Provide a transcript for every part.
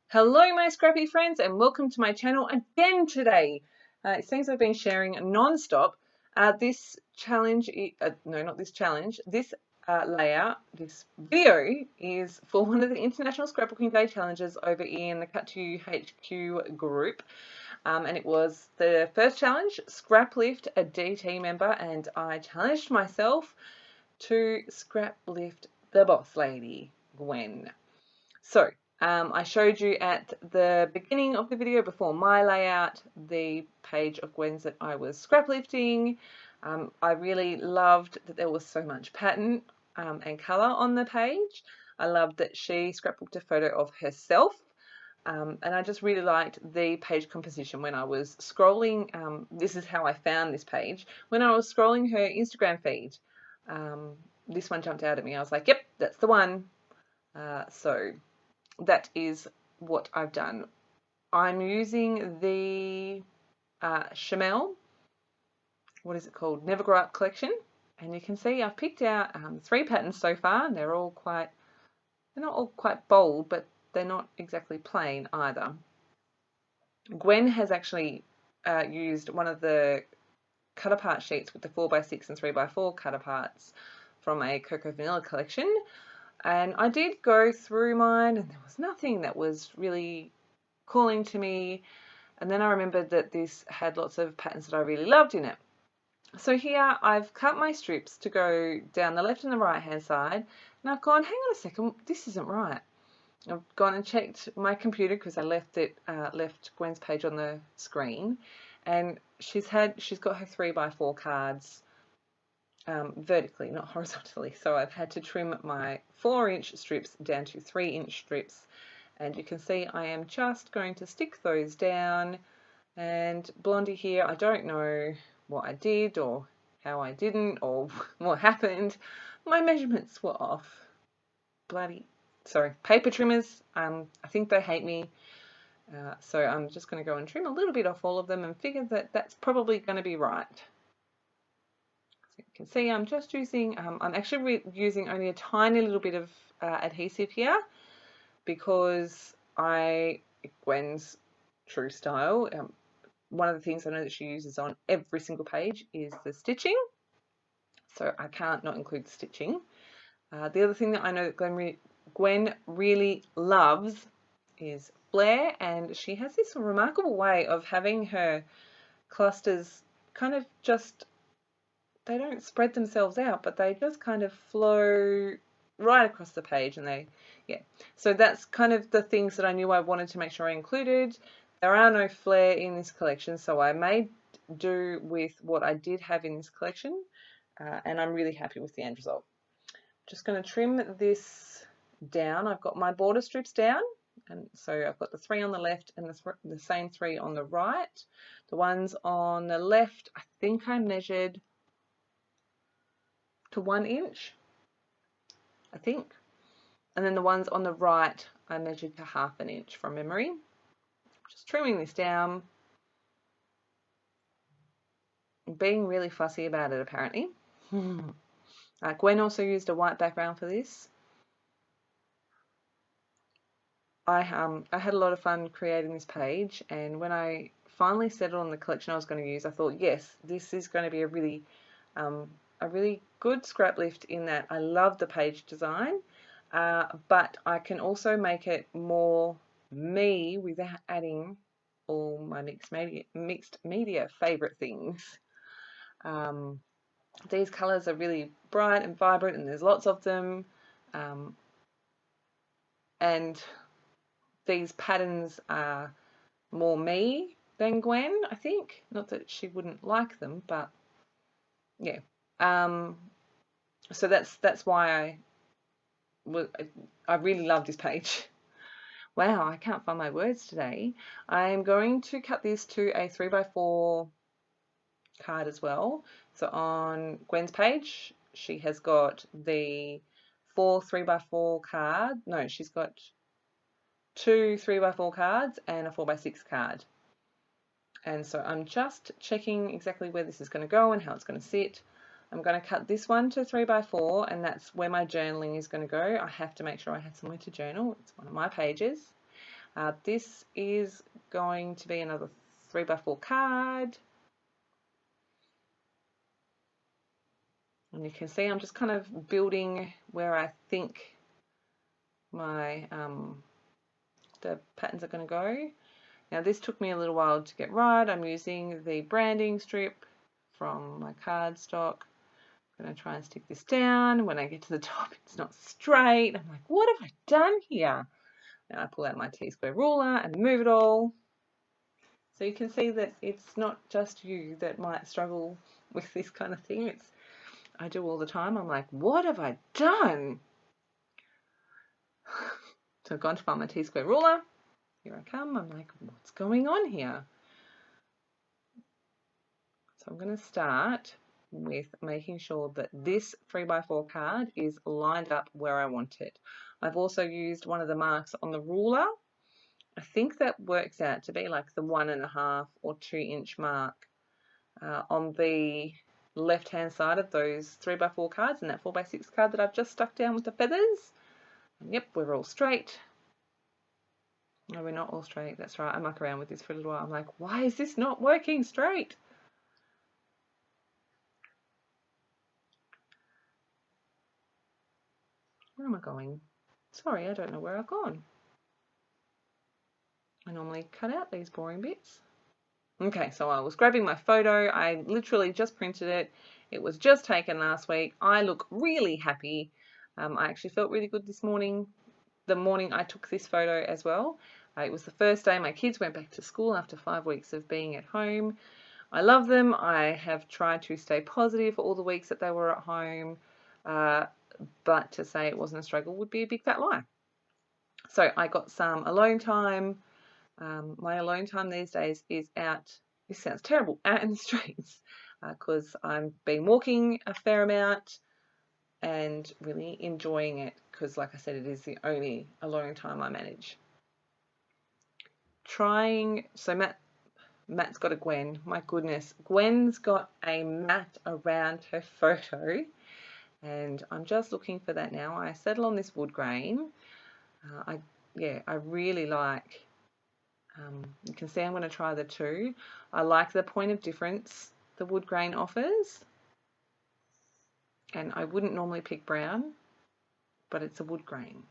Hello my scrappy friends and welcome to my channel again today. It seems I've been sharing non-stop. This challenge, no not this challenge, this layout, this video is for one of the International Scrapbooking Day challenges over in the Cut to HQ group. And it was the first challenge, Scrap Lift a DT member, and I challenged myself to scrap lift the boss lady, Gwen. So I showed you at the beginning of the video before my layout the page of Gwen's that I was scrap lifting. I really loved that there was so much pattern and colour on the page. I loved that she scrapbooked a photo of herself. And I just really liked the page composition when I was scrolling. This is how I found this page. When I was scrolling her Instagram feed, this one jumped out at me. I was like, yep, that's the one. So that is what I've done. I'm using the Chamel, what is it called? Never Grow Up collection. And you can see I've picked out 3 patterns so far. And they're not all quite bold, but they're not exactly plain either. Gwen has actually used one of the cut apart sheets with the 4x6 and 3x4 cut aparts from a Cocoa Vanilla collection. And I did go through mine and there was nothing that was really calling to me. And then I remembered that this had lots of patterns that I really loved in it. So here I've cut my strips to go down the left and the right hand side, and I've gone, hang on a second, this isn't right. I've gone and checked my computer because I left Gwen's page on the screen, and she's got her 3x4 cards vertically, not horizontally. So I've had to trim my 4-inch strips down to 3-inch strips. And you can see I am just going to stick those down. And Blondie here, I don't know what I did or how I didn't or what happened. My measurements were off. Sorry, paper trimmers, I think they hate me. So I'm just going to go and trim a little bit off all of them and figure that that's probably going to be right. So you can see I'm just using, I'm actually using only a tiny little bit of adhesive here because Gwen's true style, one of the things I know that she uses on every single page is the stitching. So I can't not include the stitching. The other thing that I know that Gwen really loves is flair, and she has this remarkable way of having her clusters kind of just, they don't spread themselves out, but they just kind of flow right across the page. And so that's kind of the things that I knew I wanted to make sure I included. There are no flare in this collection, so I made do with what I did have in this collection, and I'm really happy with the end result. Just going to trim this down. I've got my border strips down, and so I've got the 3 on the left and the same 3 on the right. The ones on the left, I think I measured to 1 inch, I think. And then the ones on the right, I measured to 1/2 inch from memory. Just trimming this down. Being really fussy about it, apparently. Gwen also used a white background for this. I had a lot of fun creating this page, and when I finally settled on the collection I was going to use, I thought, yes, this is going to be a really good scrap lift in that I love the page design, but I can also make it more me without adding all my mixed media favorite things. These colors are really bright and vibrant, and there's lots of them, and these patterns are more me than Gwen, I think. Not that she wouldn't like them, but yeah. So that's why I really love this page. Wow, I can't find my words today. I'm going to cut this to a 3x4 card as well. So on Gwen's page, she has got the 4 3x4 card. No, she's got 2 3x4 cards and a 4x6 card. And so I'm just checking exactly where this is going to go and how it's going to sit. I'm going to cut this one to 3x4, and that's where my journaling is going to go. I have to make sure I have somewhere to journal. It's one of my pages. This is going to be another 3x4 card. And you can see I'm just kind of building where I think my the patterns are going to go. Now this took me a little while to get right. I'm using the branding strip from my cardstock. I'm going to try and stick this down. When I get to the top, it's not straight. I'm like, what have I done here? Now I pull out my T-square ruler and move it all. So you can see that it's not just you that might struggle with this kind of thing. I do all the time. I'm like, what have I done? So I've gone to find my T-square ruler. Here I come. I'm like, what's going on here? So I'm going to start with making sure that this 3x4 card is lined up where I want it. I've also used one of the marks on the ruler. I think that works out to be like the 1.5 or 2 inch mark on the left hand side of those 3x4 cards and that 4x6 card that I've just stuck down with the feathers. And yep, we're all straight. No, we're not all straight. That's right. I muck around with this for a little while. I'm like, why is this not working straight? Where am I going? Sorry, I don't know where I've gone. I normally cut out these boring bits. Okay, so I was grabbing my photo. I literally just printed it. It was just taken last week. I look really happy. I actually felt really good this morning. The morning I took this photo as well. It was the first day my kids went back to school after 5 weeks of being at home. I love them. I have tried to stay positive for all the weeks that they were at home. But to say it wasn't a struggle would be a big fat lie. So I got some alone time. My alone time these days is out, this sounds terrible, out in the streets because I've been walking a fair amount and really enjoying it because, like I said, it is the only alone time I manage. So Matt's got a Gwen. My goodness, Gwen's got a mat around her photo and I'm just looking for that now. I settle on this wood grain. I really like, you can see I'm going to try the two. I like the point of difference the wood grain offers. And I wouldn't normally pick brown, but it's a wood grain.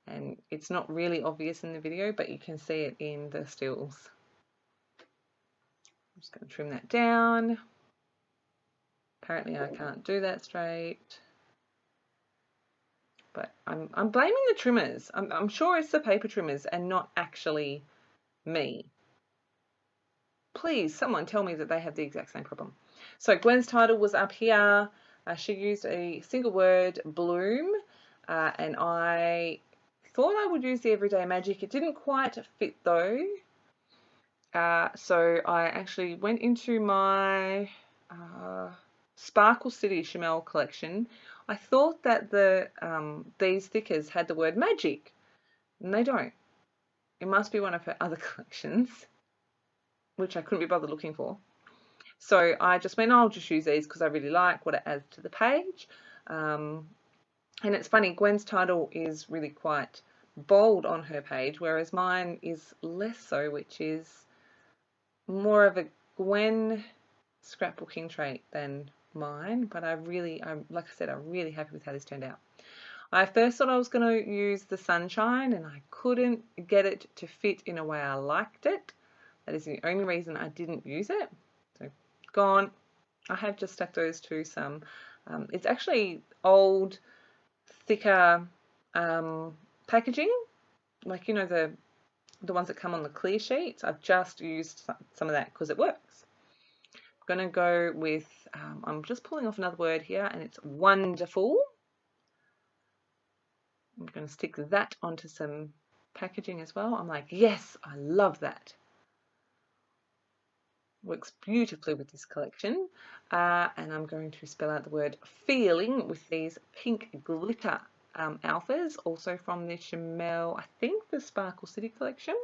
And it's not really obvious in the video, but you can see it in the stills. I'm just going to trim that down. Apparently I can't do that straight. But I'm blaming the trimmers. I'm sure it's the paper trimmers and not actually me. Please, someone tell me that they have the exact same problem. So Gwen's title was up here. She used a single word, bloom, and I thought I would use the Everyday Magic. It didn't quite fit though. So I actually went into my Sparkle City Chamel collection. I thought that these stickers had the word magic, and they don't. It must be one of her other collections, which I couldn't be bothered looking for. So I just went, I'll just use these because I really like what it adds to the page. And it's funny, Gwen's title is really quite bold on her page, whereas mine is less so, which is more of a Gwen scrapbooking trait than mine. But like I said, I'm really happy with how this turned out. I first thought I was going to use the sunshine and I couldn't get it to fit in a way I liked it. That is the only reason I didn't use it. So gone. I have just stuck those to some, it's actually old, thicker packaging, like, you know, the ones that come on the clear sheets. I've just used some of that because it works. I'm going to go with, I'm just pulling off another word here, and it's wonderful. I'm going to stick that onto some packaging as well. I'm like, yes, I love that. Works beautifully with this collection. And I'm going to spell out the word feeling with these pink glitter alphas, also from the Chamel, I think the Sparkle City collection.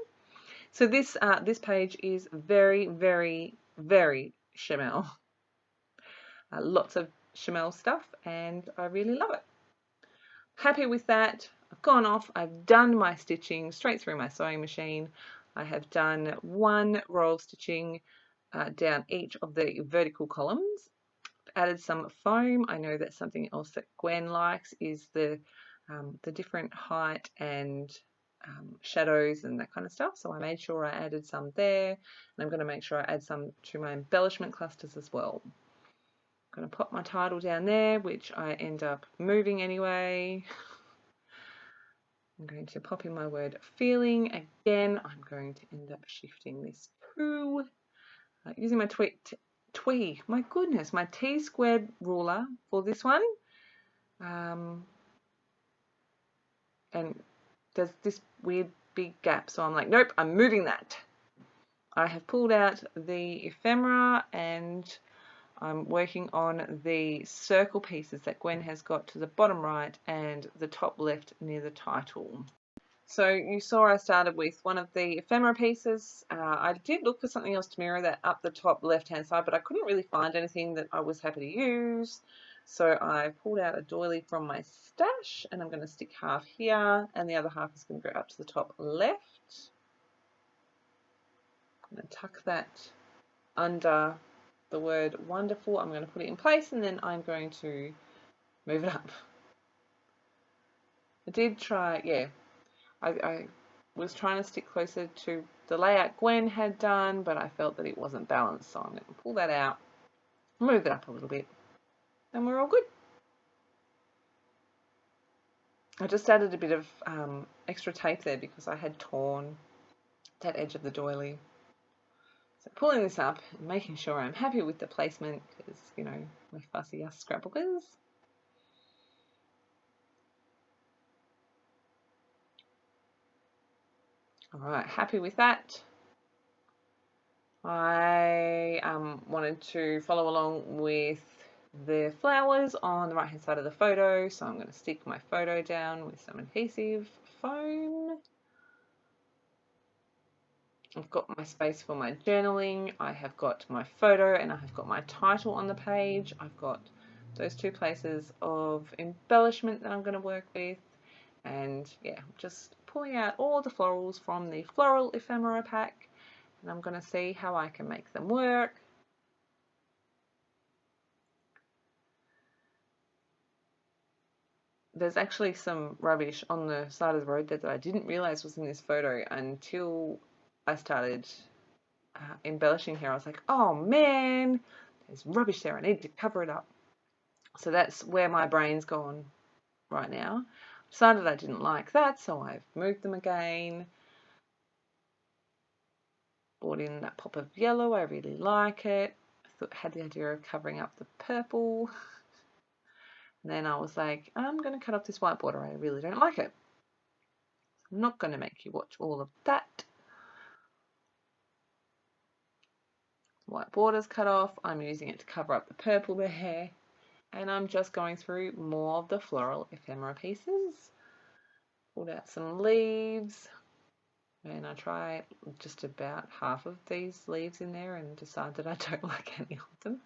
So this page is very, very, very Chamel. Lots of Chamel stuff, and I really love it. Happy with that. I've gone off, I've done my stitching straight through my sewing machine. I have done 1 row of stitching down each of the vertical columns. Added some foam. I know that something else that Gwen likes is the different height and shadows and that kind of stuff. So I made sure I added some there, and I'm going to make sure I add some to my embellishment clusters as well. I'm going to pop my title down there, which I end up moving anyway. I'm going to pop in my word feeling again. I'm going to end up shifting this through using my my goodness, my T-squared ruler for this one. And there's this weird big gap, so I'm like, nope, I'm moving that. I have pulled out the ephemera and I'm working on the circle pieces that Gwen has got to the bottom right and the top left near the title. So you saw I started with one of the ephemera pieces. I did look for something else to mirror that up the top left hand side, but I couldn't really find anything that I was happy to use. So I pulled out a doily from my stash and I'm going to stick half here and the other half is going to go up to the top left. I'm going to tuck that under the word wonderful. I'm going to put it in place and then I'm going to move it up. I did try, yeah, I was trying to stick closer to the layout Gwen had done, but I felt that it wasn't balanced, so I'm going to pull that out, move it up a little bit, and we're all good. I just added a bit of extra tape there because I had torn that edge of the doily. So pulling this up and making sure I'm happy with the placement because, you know, we're fussy us scrapbookers. Alright, happy with that. I wanted to follow along with the flowers on the right hand side of the photo, so I'm going to stick my photo down with some adhesive foam. I've got my space for my journaling, I have got my photo and I have got my title on the page. I've got those 2 places of embellishment that I'm going to work with, and yeah, just pulling out all the florals from the floral ephemera pack, and I'm going to see how I can make them work. There's actually some rubbish on the side of the road that I didn't realize was in this photo until I started embellishing here. I was like, oh man, there's rubbish there, I need to cover it up. So that's where my brain's gone right now. Decided I didn't like that, so I've moved them again. Brought in that pop of yellow, I really like it. I had the idea of covering up the purple. And then I was like, I'm going to cut off this white border, I really don't like it. I'm not going to make you watch all of that. White border's cut off, I'm using it to cover up the purple there, and I'm just going through more of the floral ephemera pieces. Pulled out some leaves, and I try just about half of these leaves in there and decide that I don't like any of them.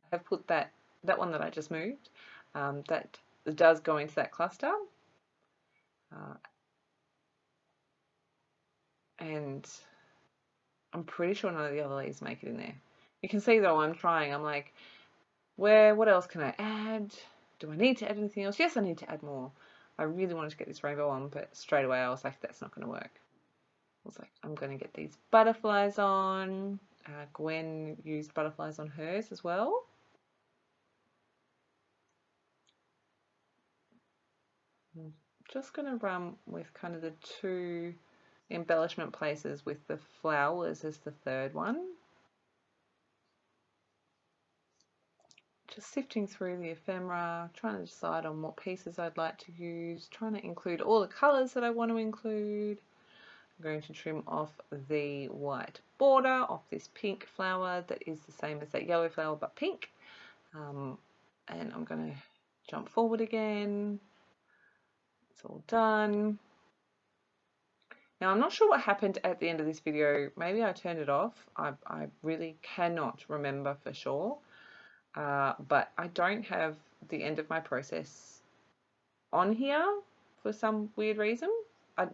I have put that one that I just moved, that does go into that cluster, and I'm pretty sure none of the other leaves make it in there. You can see though I'm trying, I'm like, what else can I add? Do I need to add anything else? Yes, I need to add more. I really wanted to get this rainbow on, but straight away I was like, that's not going to work. I was like, I'm going to get these butterflies on. Gwen used butterflies on hers as well. I'm just going to run with kind of the 2 embellishment places with the flowers as the 3rd one. Just sifting through the ephemera, trying to decide on what pieces I'd like to use, trying to include all the colours that I want to include. I'm going to trim off the white border off this pink flower that is the same as that yellow flower but pink. And I'm going to jump forward again. It's all done. Now I'm not sure what happened at the end of this video. Maybe I turned it off. I really cannot remember for sure. But I don't have the end of my process on here for some weird reason.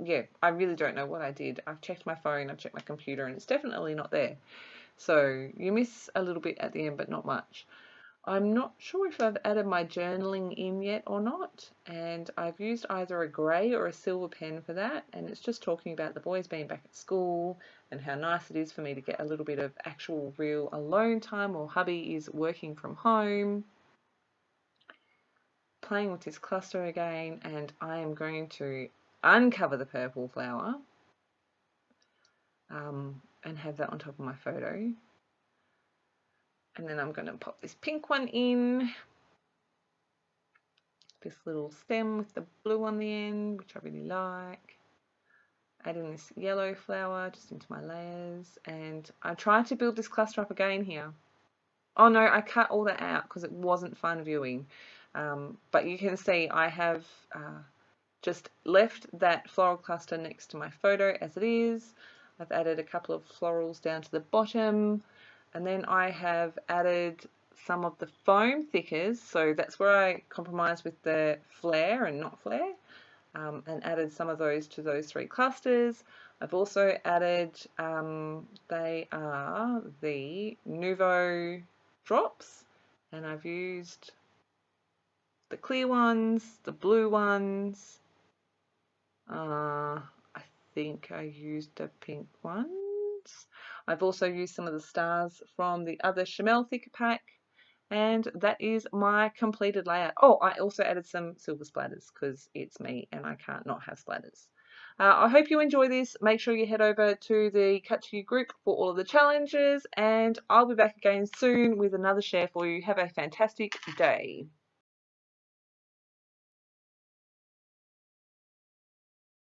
Yeah, I really don't know what I did. I've checked my phone, I've checked my computer, and it's definitely not there. So you miss a little bit at the end, but not much. I'm not sure if I've added my journaling in yet or not, and I've used either a grey or a silver pen for that, and it's just talking about the boys being back at school and how nice it is for me to get a little bit of actual real alone time while hubby is working from home. Playing with this cluster again, and I am going to uncover the purple flower and have that on top of my photo. And then I'm going to pop this pink one in, this little stem with the blue on the end, which I really like. Adding this yellow flower just into my layers, and I tried to build this cluster up again here. Oh no, I cut all that out because it wasn't fun viewing. But you can see I have just left that floral cluster next to my photo as it is. I've added a couple of florals down to the bottom, and then I have added some of the foam thickers, so that's where I compromise with the flare and not flare, and added some of those to those 3 clusters. I've also added, they are the Nuvo drops, and I've used the clear ones, the blue ones, I think I used the pink ones. I've also used some of the stars from the other Chamel thicker pack, and that is my completed layout. Oh, I also added some silver splatters because it's me and I can't not have splatters. I hope you enjoy this. Make sure you head over to the Cut To You group for all of the challenges, and I'll be back again soon with another share for you. Have a fantastic day.